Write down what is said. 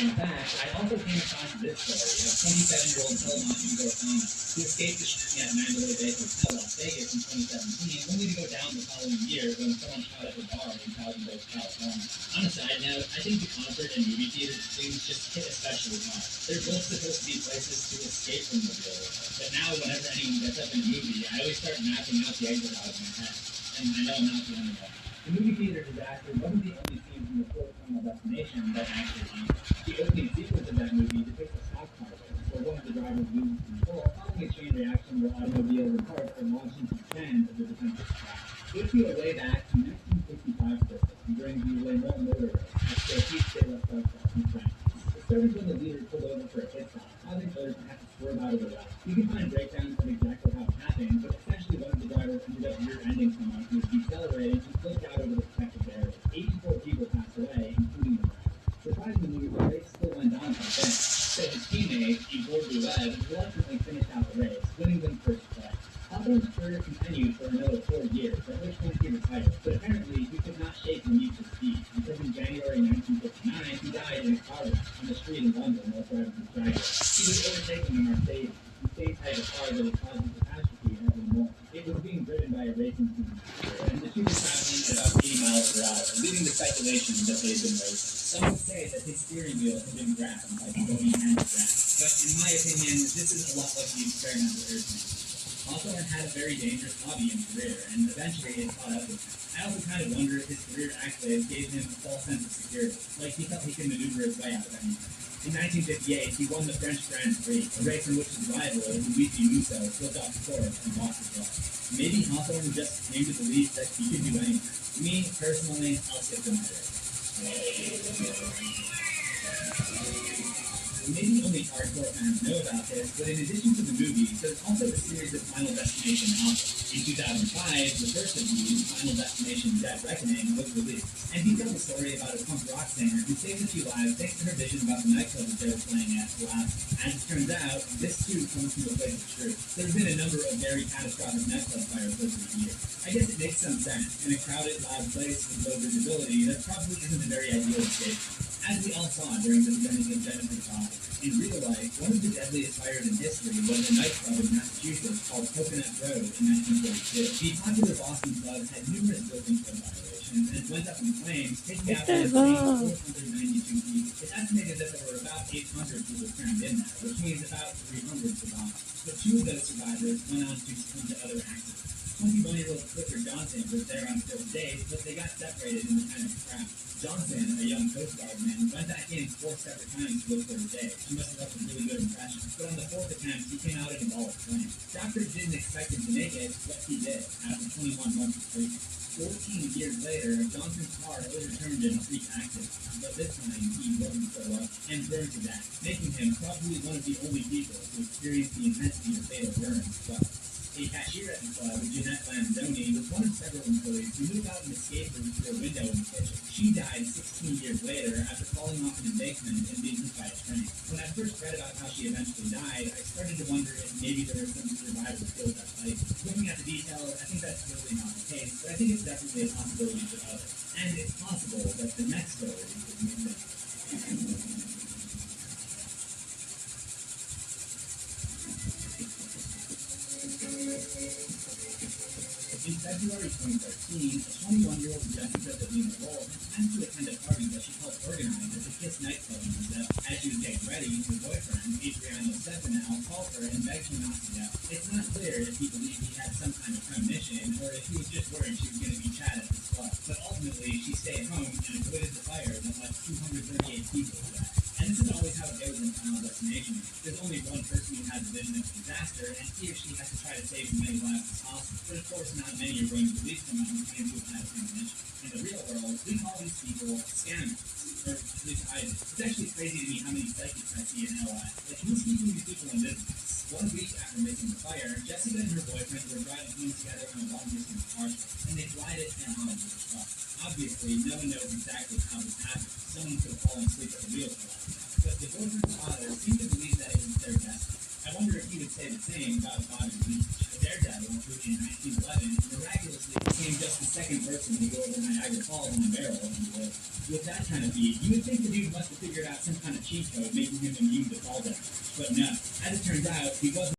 In fact, I also came across this story of 27-year-old Telemancio Garfana who escaped the shooting at Mandalay Bay Hotel, Las Vegas in 2017, only to go down the following year when someone shot at the bar in Thousand Oaks, California. On a side note, I think the concert and movie theater things just hit especially hard. They're both supposed to be places to escape from the world, but now whenever anyone gets up in a movie, I always start mapping out the exit out of my head. And I know I'm not the only one. The movie theater disaster wasn't the only scene from the fourth Final Destination that actually happened. The opening sequence of that movie depicts a stock car race where one of the drivers loses control following a chain reaction where automobiles and parts are launched into the sand of the defensive track. It would feel way back to 1965 Bristol during the Le Mans Motor Race at Sophie de la Sarthe in France. It started when the leader pulled over for a pit stop, causing others to have to swerve out of the way. You can find breakdowns of exactly how it happened, but essentially one of the drivers ended up rear-ending someone who was decelerating and flipped out over the protective barrier. 84 people passed away, including the driver. Surprisingly, the race still went on from there, so his teammate, Igor Bouleb, reluctantly finished out the race, winning them first place. Hawthorne's career continued for another 4 years, at which point he retired, but apparently he could not shake the need for speed, because in January 1959, he died in a car wreck on the street in London while driving his Jaguar. He was overtaken in Mercedes, the same type of car that had caused the catastrophe at Le Mans. It was being driven by a racing team, and the two were traveling at about 80 miles per hour, leading to speculation that they had been racing. Some would say that his steering wheel had been grabbed by the bony end of that, but in my opinion, this is a lot like the experimental earthman. Hawthorne had a very dangerous hobby and career, and eventually it caught up with him. I also kind of wonder if his career accolades gave him a false sense of security, like he felt he could maneuver his way out of anything. In 1958, he won the French Grand Prix, a race in which his rival, Luigi Musso, flipped off the course and lost his life. Maybe Hawthorne just came to believe that he could do anything. Me, personally, I'll stick to my race. Maybe only hardcore fans know about this, but in addition to the movie, there's also the series of Final Destination novels. In 2005, the first of these, Final Destination Dead Reckoning, was released, and he tells a story about a punk rock singer who saved a few lives thanks to her vision about the nightclub that they were playing at collapse. As it turns out, this too comes from a place of truth. There's been a number of very catastrophic nightclub fires over the years. I guess it makes some sense. In a crowded, loud place with low visibility, that probably isn't a very ideal state. As we all saw during the beginning of Jennifer's body, in real life, one of the deadliest fires in history was a nightclub in Massachusetts called Coconut Road in 1942. The popular Boston club had numerous building code violations and went up in flames, taking out an insane 492 people. It's estimated that there were about 800 people crammed in there, which means about 300 survived. But two of those survivors went on to succumb to other accidents. 21-year-old Clifford Johnson was there on the first day, but they got separated in the kind of crowd. Johnson, a young Coast Guard man, went back in 4 separate times to look for his day. She must have left a really good impression. But on the 4th attempt, he came out in a ball of flame. Doctors didn't expect him to make it, but he did, after 21 months of treatment. 14 years later, Johnson's car overturned in a freak accident, but this time he wasn't so lucky and burned to death, making him probably one of the only people to experience the intensity of fatal burns. But a cashier at the club, Jeanette Lanzoni, was one of several employees who moved out an escape route through a window in the kitchen. She died 16 years later after falling off an embankment and being hit by a train. When I first read about how she eventually died, I started to wonder if maybe there were some survivors killed that night. Looking at the details, I think that's really not the case, but I think it's definitely a possibility for others. And it's possible that the next story is moving. In February 2013, a 21-year-old Jessica Davina Roll had planned to attend a party that she helped organize at the Kiss nightclub in Brazil. As she was getting ready, her boyfriend, Adriano Stefano, called her and begged her not to go. It's not clear if he believed he had some kind of premonition or if he was just worried she was going to be chat at this club. But ultimately, she stayed home and avoided the fire that left 238 people to die. And this is always how it goes in Final Destination. There's only one person who has a vision of disaster, and he or she has to try to save as many lives as possible. But of course, not many are going to believe someone who claims to have had a premonition. In the real world, we call these people scammers, or at least I do. It's actually crazy to me how many psychics I see in LA. Like, who's keeping these people in business? 1 week after missing the fire, Jessica and her boyfriend were driving home together on a long-distance car trip, and they collided head-on with the truck. Obviously, no one knows exactly how this happened. Someone could have fallen asleep at the wheel for that. But the boyfriend's father seemed to believe that it was their destiny. I wonder if he would say the same about Bobby Leach, a daredevil who in 1911 miraculously became just the second person to go over Niagara Falls in a barrel of the lake. With that kind of feat, you would think the dude must have figured out some kind of cheat code making him immune to fall damage. But no, as it turns out, he wasn't.